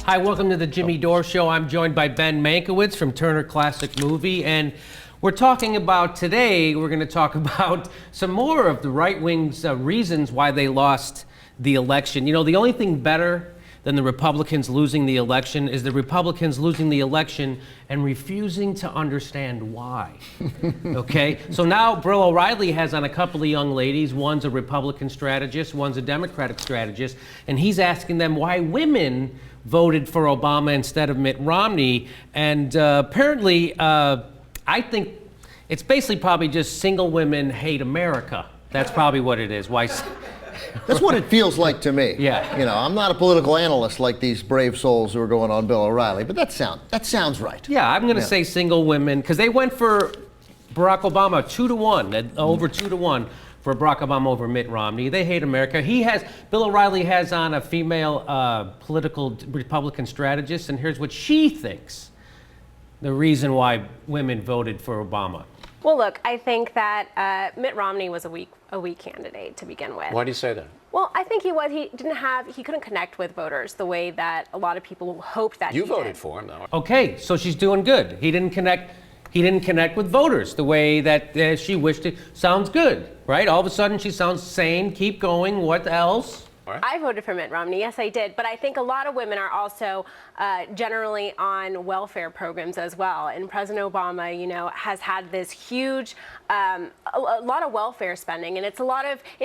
Hi, welcome to the Jimmy Dore Show. I'm joined by Ben Mankiewicz from Turner Classic Movie, and we're talking about today, we're going to talk about some more of the right wing's reasons why they lost the election. You know, the only thing better than the Republicans losing the election is the Republicans losing the election and refusing to understand why. Okay? So now Bill O'Reilly has on a couple of young ladies. One's a Republican strategist, one's a Democratic strategist, and he's asking them why women voted for Obama instead of Mitt Romney. And apparently, I think it's basically probably just single women hate America. That's probably what it is. Why? That's what it feels like to me. Yeah. You know, I'm not a political analyst like these brave souls who are going on Bill O'Reilly, but that sounds right. Yeah, I'm going to say single women, because they went for Barack Obama 2-1, over 2-1 for Barack Obama over Mitt Romney. They hate America. Bill O'Reilly has on a female political Republican strategist, and here's what she thinks the reason why women voted for Obama. Well, look, I think that Mitt Romney was a weak candidate to begin with. Why do you say that? Well, I think he couldn't connect with voters the way that a lot of people hoped that You he voted did. for him, though. Okay, so she's doing good. He didn't connect with voters the way that she wished to. Sounds good, right? All of a sudden she sounds sane. Keep going. What else? I voted for Mitt Romney, yes I did, but I think a lot of women are also generally on welfare programs as well. And President Obama, you know, has had this huge, a lot of welfare spending, and it's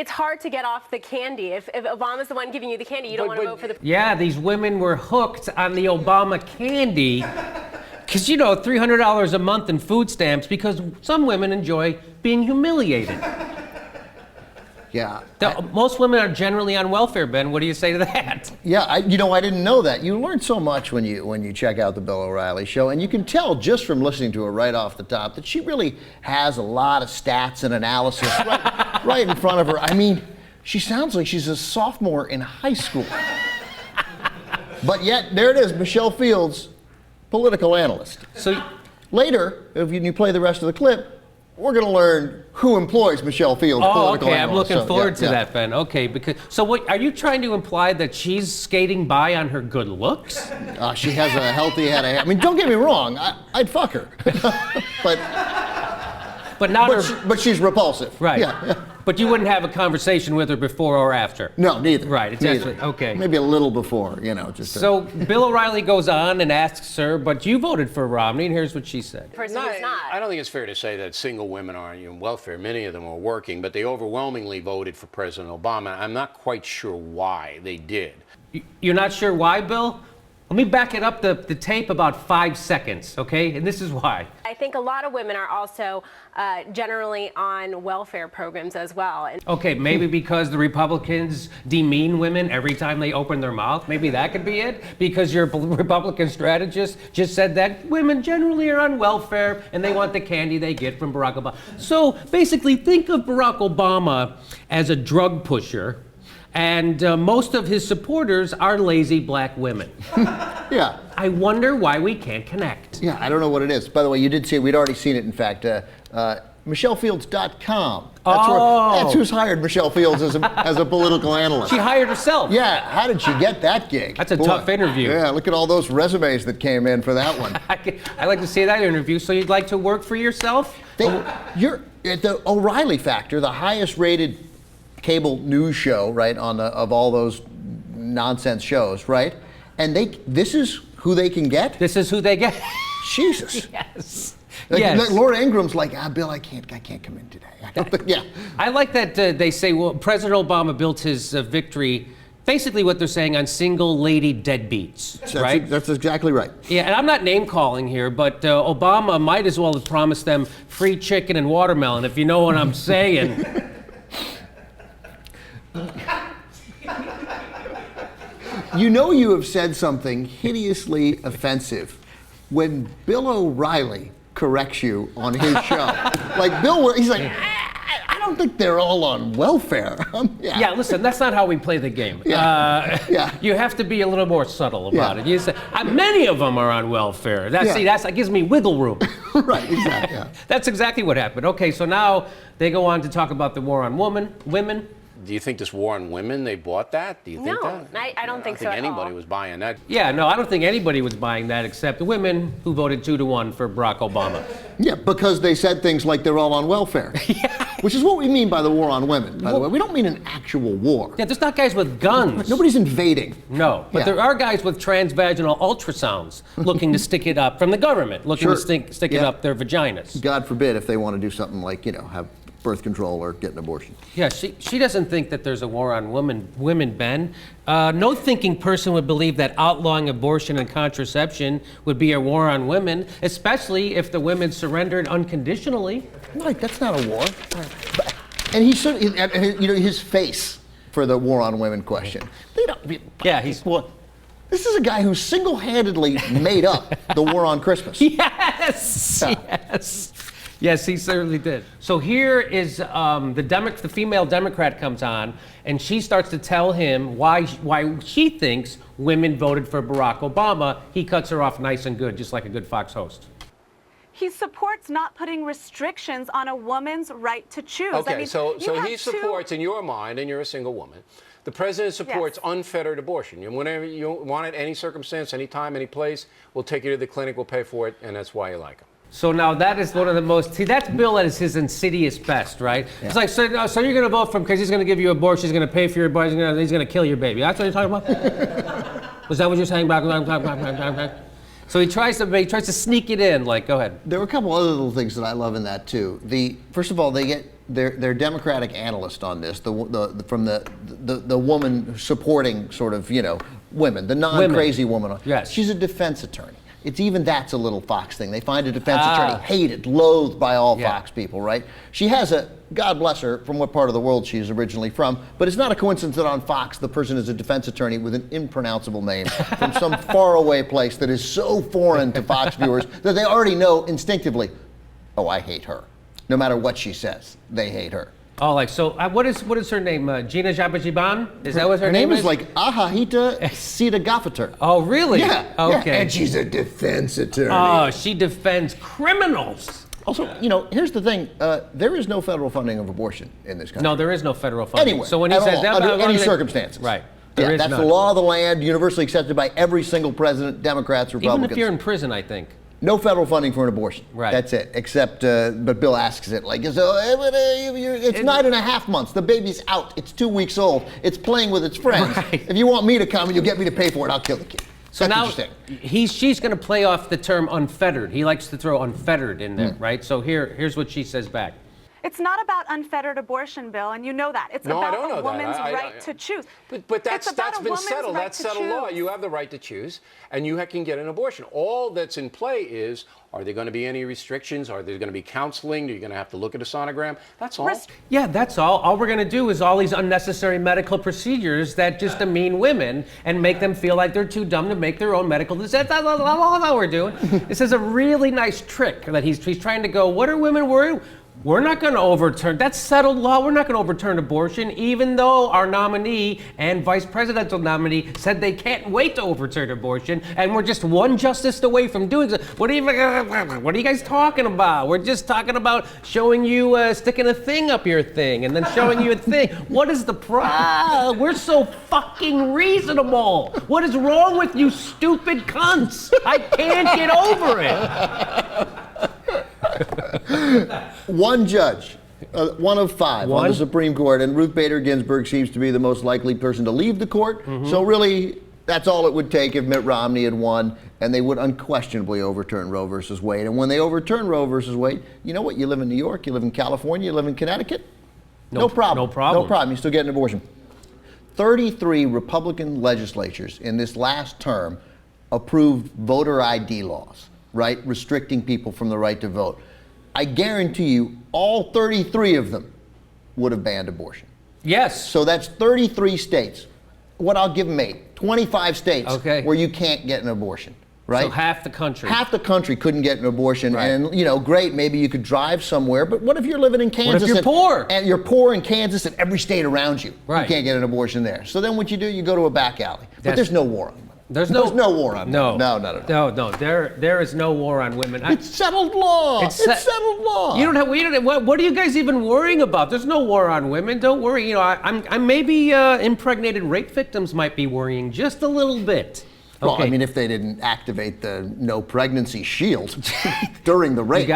hard to get off the candy. If Obama's the one giving you the candy, you don't want to vote for the. Yeah, these women were hooked on the Obama candy. Because, you know, $300 a month in food stamps, because some women enjoy being humiliated. Yeah. Most women are generally on welfare, Ben. What do you say to that? Yeah, I didn't know that. You learn so much when you check out the Bill O'Reilly show, and you can tell just from listening to her right off the top that she really has a lot of stats and analysis right in front of her. I mean, she sounds like she's a sophomore in high school. But yet, there it is, Michelle Fields, political analyst. So later, if you play the rest of the clip, we're going to learn who employs Michelle Fields, political analyst. I'm looking forward to that, Ben. Okay, what are you trying to imply, that she's skating by on her good looks? She has a healthy head of hair. I mean, don't get me wrong, I'd fuck her, but she's repulsive. Right. Yeah. But you wouldn't have a conversation with her before or after? No, neither. Right, it's neither. actually, okay. Maybe a little before, you know. So Bill O'Reilly goes on and asks her, but you voted for Romney, and here's what she said. I don't think it's fair to say that single women are on welfare. Many of them are working, but they overwhelmingly voted for President Obama. I'm not quite sure why they did. You're not sure why, Bill? Let me back it up the tape about 5 seconds, okay? And this is why. I think a lot of women are also generally on welfare programs as well. And okay, maybe because the Republicans demean women every time they open their mouth. Maybe that could be it. Because your Republican strategist just said that women generally are on welfare and they want the candy they get from Barack Obama. So basically, think of Barack Obama as a drug pusher. And most of his supporters are lazy black women. Yeah. I wonder why we can't connect. Yeah, I don't know what it is. By the way, you did see it. We'd already seen it, in fact. MichelleFields.com. That's who's hired Michelle Fields as a political analyst. She hired herself. Yeah, how did she get that gig? That's a tough interview. Yeah, look at all those resumes that came in for that one. I'd like to see that interview. So you'd like to work for yourself? You're at the O'Reilly Factor, the highest rated cable news show, right, of all those nonsense shows, right? And this is who they can get? This is who they get? Jesus. Yes. Like Laura Ingram's like, Bill, I can't come in today. I don't think, yeah. I like that they say, well, President Obama built his victory, basically what they're saying, on single lady deadbeats, right? That's exactly right. Yeah, and I'm not name calling here, but Obama might as well have promised them free chicken and watermelon, if you know what I'm saying. You know you have said something hideously offensive when Bill O'Reilly corrects you on his show. Like he's like, I don't think they're all on welfare. Yeah, listen, that's not how we play the game. Yeah. You have to be a little more subtle about it. You say, many of them are on welfare. That gives me wiggle room. Right, exactly. Yeah. That's exactly what happened. Okay, so now they go on to talk about the war on women. Do you think this war on women, they bought that? Do you think No, that? I don't think so at anybody all. was buying that. Yeah, no, I don't think anybody was buying that except the women who voted 2-1 for Barack Obama. Yeah, because they said things like they're all on welfare. Which is what we mean by the war on women, by the way. We don't mean an actual war. Yeah, there's not guys with guns. Nobody's invading. No, but Yeah. there are guys with transvaginal ultrasounds looking to stick it up from the government, looking Sure. to stick it Yeah. up their vaginas. God forbid if they want to do something like, have birth control or get an abortion. Yeah, she doesn't think that there's a war on women, Ben. No thinking person would believe that outlawing abortion and contraception would be a war on women, especially if the women surrendered unconditionally. Right, that's not a war. And he should, his face for the war on women question. They don't. Yeah, he's... Well, this is a guy who single-handedly made up the war on Christmas. Yes, yes. Yes, he certainly did. So here is the female Democrat comes on, and she starts to tell him why she thinks women voted for Barack Obama. He cuts her off nice and good, just like a good Fox host. He supports not putting restrictions on a woman's right to choose. Okay, I mean, so you he have supports, in your mind, and you're a single woman, the president supports unfettered abortion. And whenever you want it, any circumstance, any time, any place, we'll take you to the clinic, we'll pay for it, and that's why you like him. So now that is one of the most, that's Bill at his insidious best, right? Yeah. It's like, so you're going to vote for him because he's going to give you abortion, he's going to pay for your abortion, he's going to kill your baby. That's what you're talking about? Was that what you're saying? So he tries to sneak it in, like, go ahead. There were a couple other little things that I love in that too. First of all, they get their Democratic analyst on this, from the woman supporting sort of, women, the non-crazy woman. Yes. She's a defense attorney. That's a little Fox thing. They find a defense attorney hated, loathed by all Fox people, right? She has God bless her, from what part of the world she's originally from, but it's not a coincidence that on Fox the person is a defense attorney with an impronounceable name from some faraway place that is so foreign to Fox viewers that they already know instinctively, oh, I hate her. No matter what she says, they hate her. Oh, like, so what is her name? Gina Jabajiban? Is that what her name is? Her name is like Ahahita Sita Gafater. Oh, really? Yeah. Okay. Yeah. And she's a defense attorney. Oh, she defends criminals. Also, here's the thing. There is no federal funding of abortion in this country. No, there is no federal funding. Anywhere. So when he says that, under any circumstances. Right. That's the law of the land, universally accepted by every single president, Democrats, Republicans. Even if you're in prison, I think. No federal funding for an abortion. Right. That's it. Except, but Bill asks it like, it's 9.5 months. The baby's out. It's 2 weeks old. It's playing with its friends. Right. If you want me to come and you'll get me to pay for it, I'll kill the kid. So That's now interesting. she's going to play off the term unfettered. He likes to throw unfettered in there, right? So here's what she says back. It's not about unfettered abortion, Bill, and you know that. It's No, I don't about know a woman's that. right to choose. But that's It's about a been woman's settled. right That's to settled law. choose. You have the right to choose, and you can get an abortion. All that's in play is, are there going to be any restrictions? Are there going to be counseling? Are you going to have to look at a sonogram? That's all. Yeah, that's all. All we're going to do is all these unnecessary medical procedures that just demean women and make them feel like they're too dumb to make their own medical decisions. That's all we're doing. This is a really nice trick that he's trying to go, what are women worried? We're not going to overturn, that's settled law, we're not going to overturn abortion, even though our nominee and vice presidential nominee said they can't wait to overturn abortion, and we're just one justice away from doing so. What are you guys talking about? We're just talking about showing you sticking a thing up your thing, and then showing you a thing. What is the problem? We're so fucking reasonable. What is wrong with you stupid cunts? I can't get over it. One judge, one of five on the Supreme Court, and Ruth Bader Ginsburg seems to be the most likely person to leave the court. So really, that's all it would take if Mitt Romney had won, and they would unquestionably overturn Roe versus Wade. And when they overturn Roe versus Wade, you know what? You live in New York, you live in California, you live in Connecticut. No problem. No problem. No problem. You still get an abortion. 33 Republican legislatures in this last term approved voter ID laws, right? Restricting people from the right to vote. I guarantee you all 33 of them would have banned abortion. Yes. So that's 33 states. What I'll give them 25 states where you can't get an abortion, right? So half the country. Half the country couldn't get an abortion. Right. And, great, maybe you could drive somewhere, but what if you're living in Kansas? What if you're poor? And you're poor in Kansas and every state around you. Right. You can't get an abortion there. So then what you do, you go to a back alley. But there's no war on women. There's no war on no, women. No. There is no war on women. It's settled law. It's settled law. You don't have. What are you guys even worrying about? There's no war on women. Don't worry. You know, I'm maybe impregnated rape victims might be worrying just a little bit. Well, Okay. I mean, if they didn't activate the no pregnancy shield during the rape. You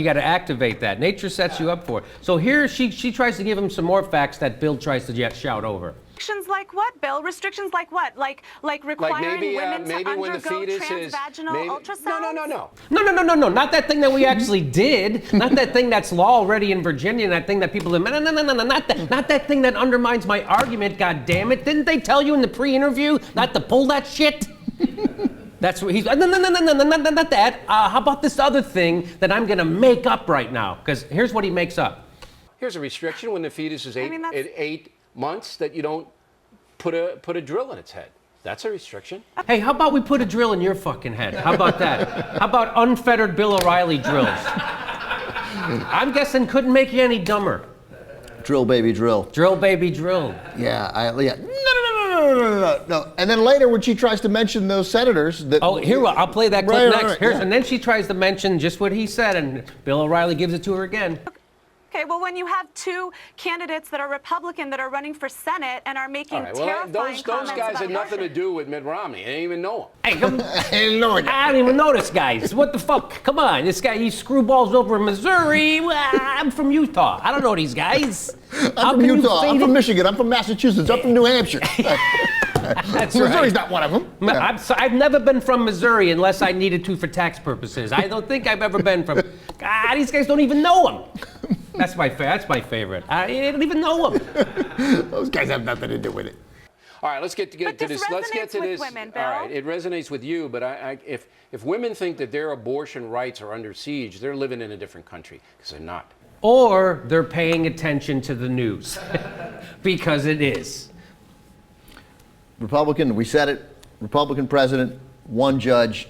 gotta activate that. Nature sets you up for it. So here she tries to give him some more facts that Bill tries to shout over. Restrictions like what, Bill? Restrictions like what? Like requiring women to maybe when the undergo fetus transvaginal ultrasounds? No. Not that thing that we actually did. Not that thing that's law already in Virginia. That thing that people. No. Not that thing that undermines my argument. God damn it! Didn't they tell you in the pre-interview not to pull that shit? That's what he's. No, not that. How about this other thing that I'm gonna make up right now? Because here's what he makes up. Here's a restriction when the fetus is 8 months that you don't put a drill in its head. That's a restriction. Hey, how about we put a drill in your fucking head? How about that? How about unfettered Bill O'Reilly drills? I'm guessing couldn't make you any dumber. Drill, baby, drill. Drill, baby, drill. Yeah. No. And then later when she tries to mention those senators that. Oh, here, I'll play that clip next. Right. And then she tries to mention just what he said, and Bill O'Reilly gives it to her again. Okay, well, when you have two candidates that are Republican that are running for Senate and are making terrifying those comments guys about had nothing to abortion. do with Mitt Romney. I didn't even know him. Hey, come, I I don't even know this guy. What the fuck? Come on, this guy, he screwballs over in Missouri. Well, I'm from Utah. I don't know these guys. I'm from Utah. I'm from Michigan. I'm from Massachusetts. I'm from New Hampshire. That's Missouri's right. not one of them. I've never been from Missouri unless I needed to for tax purposes. I don't think I've ever been from. God, these guys don't even know him. That's my favorite. I don't even know him. Those guys have nothing to do with it. All right, let's get to But this. Let's get to resonates with this. women, Bill. All right, it resonates with you, but if women think that their abortion rights are under siege, they're living in a different country because they're not. Or they're paying attention to the news because it is. Republican, we said it, Republican president, one judge,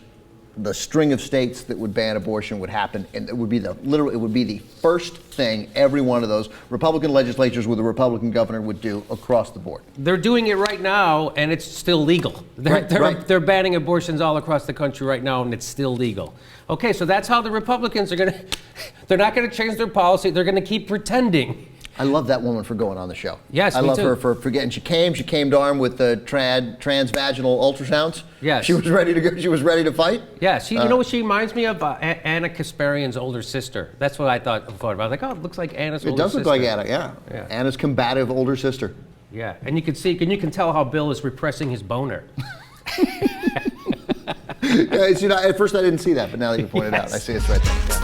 the string of states that would ban abortion would happen, and it would be the first thing every one of those Republican legislatures with a Republican governor would do across the board. They're doing it right now, and it's still legal. They're banning abortions all across the country right now, and it's still legal. Okay, so that's how the Republicans are they're not going to change their policy. They're going to keep pretending. I love that woman for going on the show. Yes, I me love too. her for getting. She came to armed with the transvaginal ultrasounds. Yes. She was ready to go. She was ready to fight. Yeah, you know what she reminds me of? Anna Kasparian's older sister. That's what I thought about. I was like, oh, it looks like Anna's older sister. It does look like Anna, yeah. Anna's combative older sister. Yeah, and you can tell how Bill is repressing his boner. Yeah, at first I didn't see that, but now that you pointed out, I see it's right there.